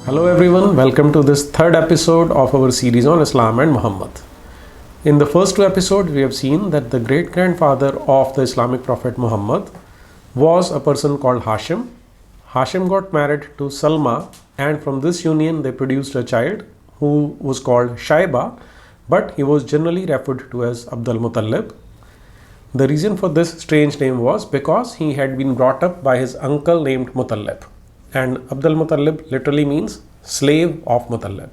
Hello everyone, welcome to this third episode of our series on Islam and Muhammad. In the first two episodes, we have seen that the great-grandfather of the Islamic prophet Muhammad was a person called Hashim. Hashim got married to Salma, and from this union they produced a child who was called Shaiba, but he was generally referred to as Abdul Muttalib. The reason for this strange name was because he had been brought up by his uncle named Muttalib. And Abdul Muttalib literally means slave of Muttalib.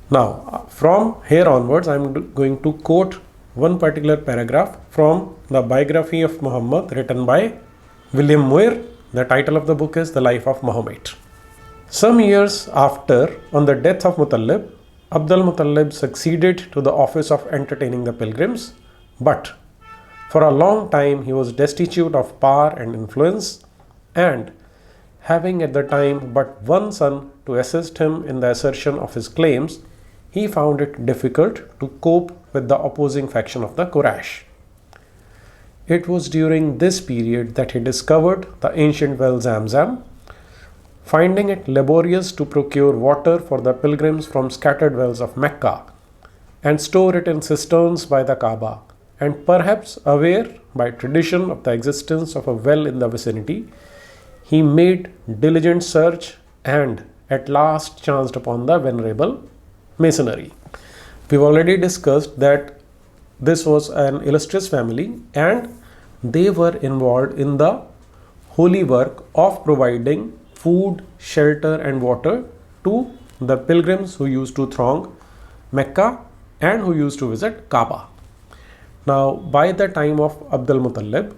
Now, from here onwards, I am going to quote one particular paragraph from the biography of Muhammad written by William Muir. The title of the book is The Life of Muhammad. Some years after, on the death of Muttalib, Abdul Muttalib succeeded to the office of entertaining the pilgrims, but for a long time he was destitute of power and influence, and having at the time but one son to assist him in the assertion of his claims, he found it difficult to cope with the opposing faction of the Quraysh. It was during this period that he discovered the ancient well Zamzam, finding it laborious to procure water for the pilgrims from scattered wells of Mecca and store it in cisterns by the Kaaba, and perhaps aware by tradition of the existence of a well in the vicinity, he made diligent search and at last chanced upon the venerable masonry. We've already discussed that this was an illustrious family and they were involved in the holy work of providing food, shelter and water to the pilgrims who used to throng Mecca and who used to visit Kaaba. Now, by the time of Abdul Muttalib,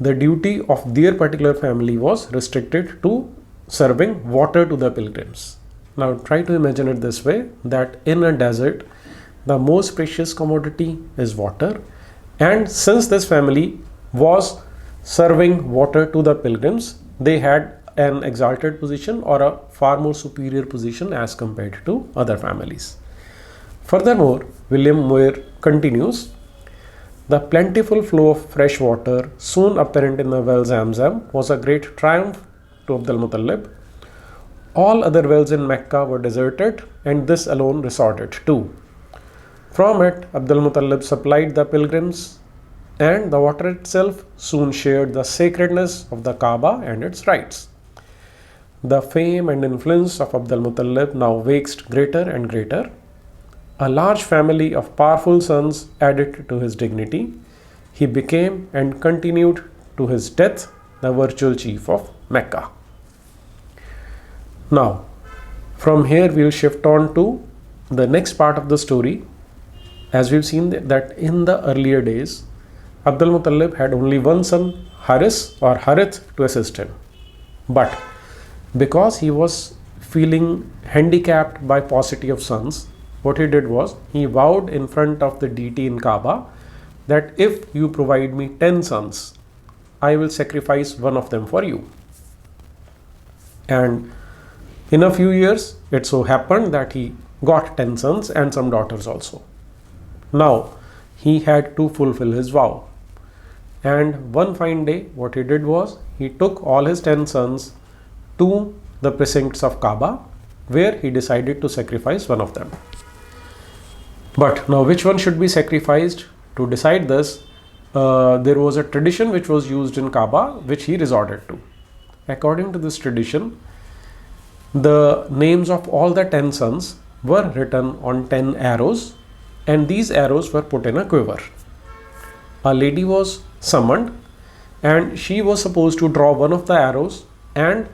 the duty of their particular family was restricted to serving water to the pilgrims. Now try to imagine it this way, that in a desert the most precious commodity is water, and since this family was serving water to the pilgrims, they had an exalted position or a far more superior position as compared to other families. Furthermore, William Muir continues, the plentiful flow of fresh water, soon apparent in the well Zamzam, was a great triumph to Abdul Muttalib. All other wells in Mecca were deserted, and this alone resorted to. From it, Abdul Muttalib supplied the pilgrims, and the water itself soon shared the sacredness of the Kaaba and its rites. The fame and influence of Abdul Muttalib now waxed greater and greater. A large family of powerful sons added to his dignity. He became and continued to his death the virtual chief of Mecca. Now, from here we will shift on to the next part of the story. As we've seen that in the earlier days, Abdul Muttalib had only one son, Haris or Harith, to assist him. But because he was feeling handicapped by paucity of sons, what he did was, he vowed in front of the deity in Kaaba that if you provide me 10 sons, I will sacrifice one of them for you. And in a few years, it so happened that he got 10 sons and some daughters also. Now, he had to fulfill his vow. And one fine day, what he did was, he took all his 10 sons to the precincts of Kaaba, where he decided to sacrifice one of them. But now which one should be sacrificed? To decide this, there was a tradition which was used in Kaaba which he resorted to. According to this tradition, the names of all the 10 sons were written on 10 arrows, and these arrows were put in a quiver. A lady was summoned and she was supposed to draw one of the arrows, and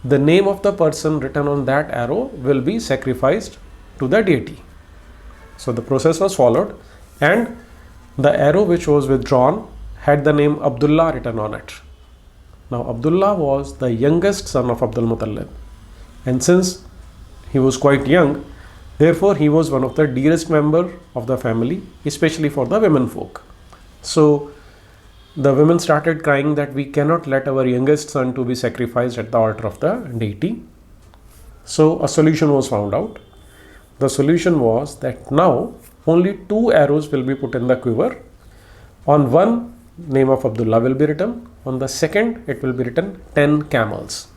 the name of the person written on that arrow will be sacrificed to the deity. So the process was followed, and the arrow which was withdrawn had the name Abdullah written on it. Now Abdullah was the youngest son of Abdul Muttalib, and since he was quite young, therefore he was one of the dearest member of the family, especially for the women folk. So the women started crying that we cannot let our youngest son to be sacrificed at the altar of the deity. So a solution was found out. The solution was that now only 2 arrows will be put in the quiver. On one, name of Abdullah will be written. On the second, it will be written 10 camels.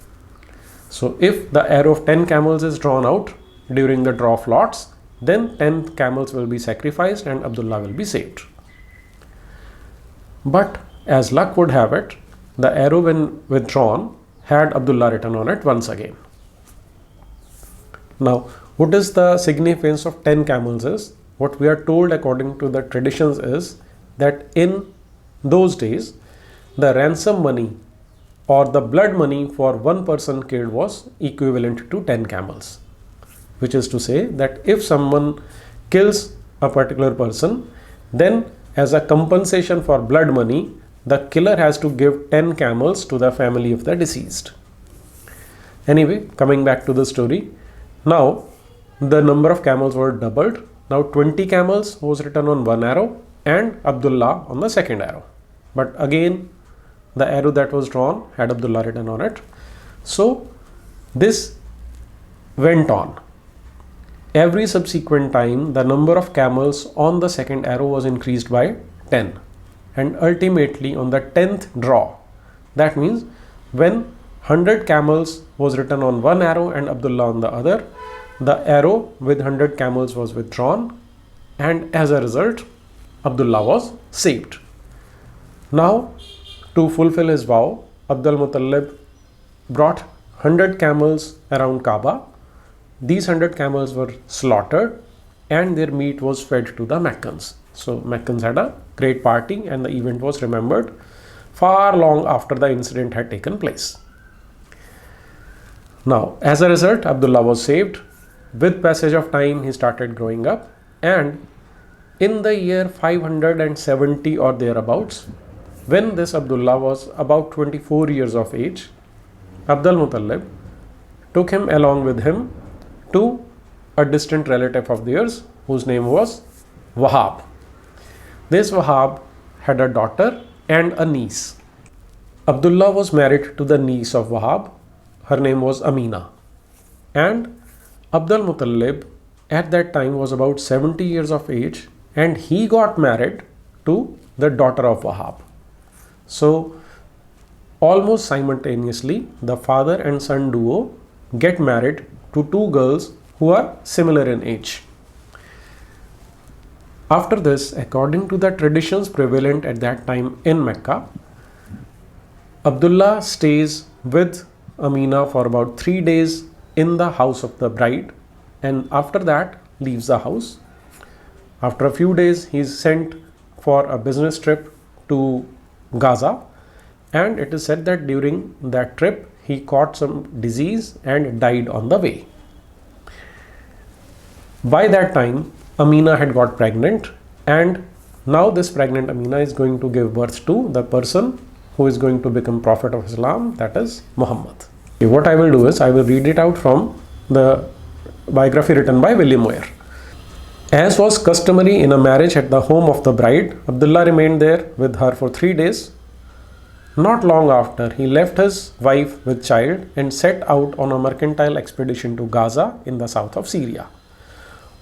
So if the arrow of 10 camels is drawn out during the draw of lots, then 10 camels will be sacrificed and Abdullah will be saved. But as luck would have it, the arrow when withdrawn had Abdullah written on it once again. Now, what is the significance of 10 camels is, what we are told according to the traditions is that in those days, the ransom money or the blood money for one person killed was equivalent to 10 camels. Which is to say that if someone kills a particular person, then as a compensation for blood money, the killer has to give 10 camels to the family of the deceased. Anyway, coming back to the story, now the number of camels were doubled. Now 20 camels was written on one arrow and Abdullah on the second arrow. But again, the arrow that was drawn had Abdullah written on it. So this went on. Every subsequent time, the number of camels on the second arrow was increased by 10. And ultimately on the 10th draw, that means when 100 camels was written on one arrow and Abdullah on the other, the arrow with 100 camels was withdrawn, and as a result, Abdullah was saved. Now, to fulfill his vow, Abdul Muttalib brought 100 camels around Kaaba. These 100 camels were slaughtered and their meat was fed to the Meccans. So Meccans had a great party and the event was remembered far long after the incident had taken place. Now, as a result, Abdullah was saved. With passage of time, he started growing up, and in the year 570 or thereabouts, when this Abdullah was about 24 years of age, Abdul Muttalib took him along with him to a distant relative of theirs whose name was Wahab. This Wahab had a daughter and a niece. Abdullah was married to the niece of Wahab. Her name was Amina. And Abdul Muttalib at that time was about 70 years of age, and he got married to the daughter of Wahab. So almost simultaneously, the father and son duo get married to two girls who are similar in age. After this, according to the traditions prevalent at that time in Mecca, Abdullah stays with Amina for about 3 days in the house of the bride, and after that leaves the house. After a few days, he is sent for a business trip to Gaza, and it is said that during that trip he caught some disease and died on the way. By that time, Amina had got pregnant, and now this pregnant Amina is going to give birth to the person who is going to become Prophet of Islam, that is Muhammad. Okay, what I will do is I will read it out from the biography written by William Moyer. As was customary in a marriage at the home of the bride, Abdullah remained there with her for 3 days. Not long after, he left his wife with child and set out on a mercantile expedition to Gaza in the south of Syria.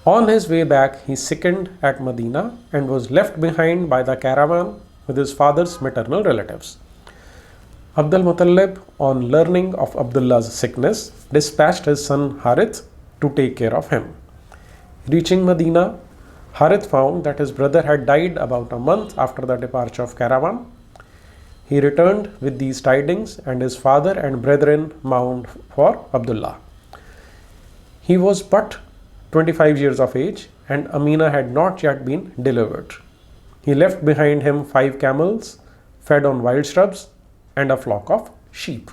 On his way back, he sickened at Medina and was left behind by the caravan with his father's maternal relatives. Abdul Muttalib, on learning of Abdullah's sickness, dispatched his son Harith to take care of him. Reaching Medina, Harith found that his brother had died about a month after the departure of caravan. He returned with these tidings, and his father and brethren mourned for Abdullah. He was but 25 years of age, and Amina had not yet been delivered. He left behind him 5 camels, fed on wild shrubs, and a flock of sheep.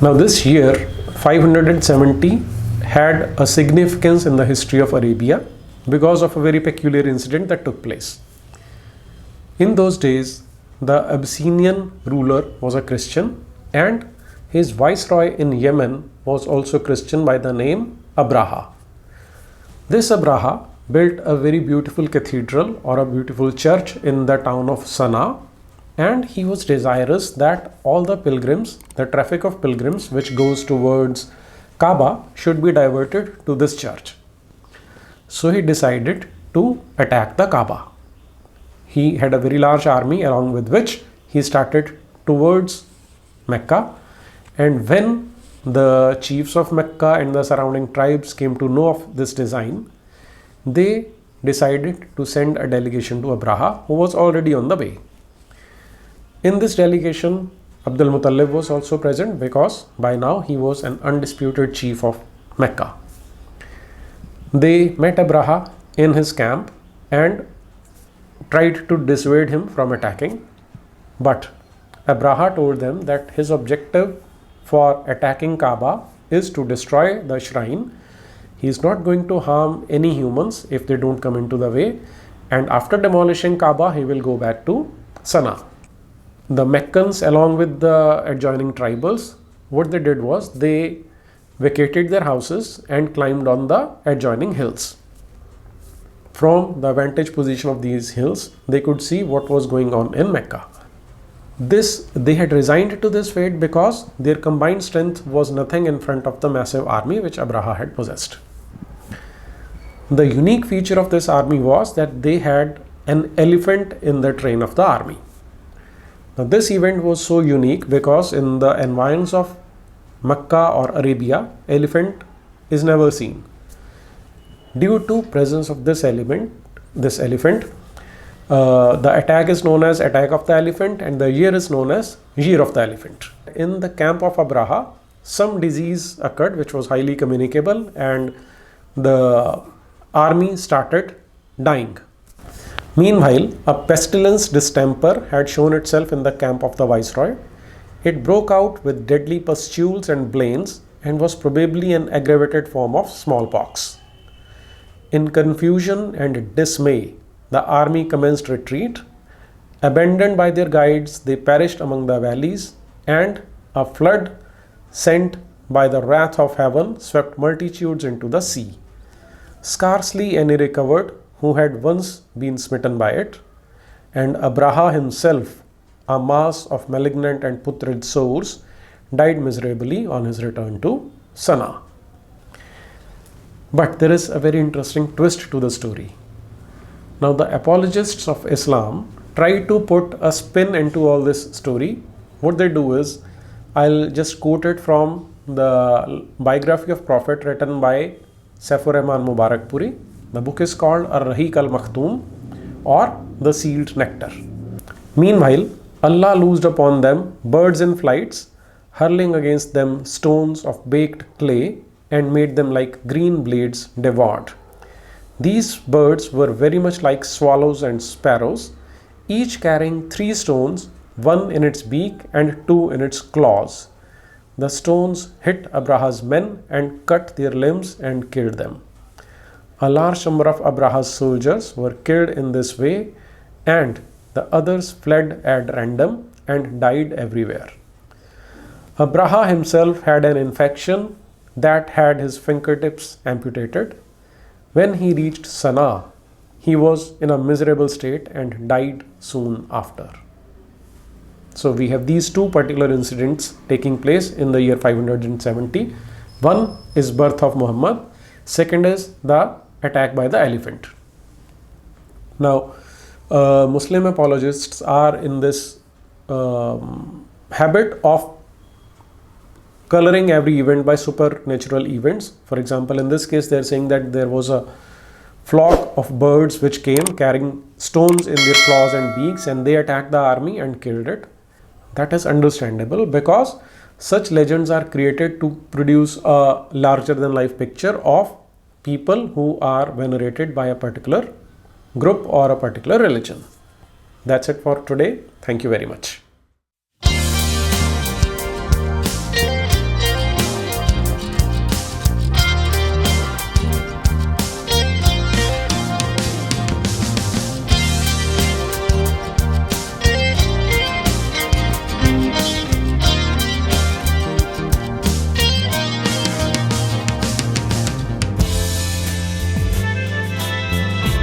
Now this year, 570, had a significance in the history of Arabia because of a very peculiar incident that took place. In those days, the Abyssinian ruler was a Christian, and his viceroy in Yemen was also Christian by the name Abraha. This Abraha built a very beautiful cathedral or a beautiful church in the town of Sana'a, and he was desirous that all the pilgrims, the traffic of pilgrims which goes towards Kaaba, should be diverted to this church. So he decided to attack the Kaaba. He had a very large army along with which he started towards Mecca, and when the chiefs of Mecca and the surrounding tribes came to know of this design, they decided to send a delegation to Abraha, who was already on the way. In this delegation, Abdul Muttalib was also present because by now he was an undisputed chief of Mecca. They met Abraha in his camp and tried to dissuade him from attacking, but Abraha told them that his objective for attacking Kaaba is to destroy the shrine. He is not going to harm any humans if they don't come into the way, and after demolishing Kaaba he will go back to Sana'a. The Meccans, along with the adjoining tribals, what they did was they vacated their houses and climbed on the adjoining hills. From the vantage position of these hills, they could see what was going on in Mecca. They had resigned to this fate because their combined strength was nothing in front of the massive army which Abraha had possessed. The unique feature of this army was that they had an elephant in the train of the army. Now, this event was so unique because in the environs of Mecca or Arabia, elephant is never seen. Due to presence of this elephant, the attack is known as attack of the elephant and the year is known as year of the elephant. In the camp of Abraha, some disease occurred which was highly communicable and the army started dying. Meanwhile, a pestilence distemper had shown itself in the camp of the viceroy. It broke out with deadly pustules and blains and was probably an aggravated form of smallpox. In confusion and dismay, the army commenced retreat. Abandoned by their guides, they perished among the valleys, and a flood sent by the wrath of heaven swept multitudes into the sea. Scarcely any recovered who had once been smitten by it, and Abraha himself, a mass of malignant and putrid sores, died miserably on his return to Sana'a. But there is a very interesting twist to the story. Now, the apologists of Islam try to put a spin into all this story. What they do is, I'll just quote it from the biography of Prophet written by Saifur Rahman Mubarakpuri. The book is called Ar-Rahiq al-Makhtoom, or The Sealed Nectar. Meanwhile, Allah loosed upon them birds in flights, hurling against them stones of baked clay and made them like green blades devoured. These birds were very much like swallows and sparrows, each carrying 3 stones, 1 in its beak and 2 in its claws. The stones hit Abraha's men and cut their limbs and killed them. A large number of Abraha's soldiers were killed in this way, and the others fled at random and died everywhere. Abraha himself had an infection that had his fingertips amputated. When he reached Sana'a, he was in a miserable state and died soon after. So we have these 2 particular incidents taking place in the year 570. One is birth of Muhammad, second is the attack by the elephant. Now, Muslim apologists are in this habit of coloring every event by supernatural events. For example, in this case, they are saying that there was a flock of birds which came carrying stones in their claws and beaks, and they attacked the army and killed it. That is understandable because such legends are created to produce a larger than life picture of people who are venerated by a particular group or a particular religion. That's it for today. Thank you very much.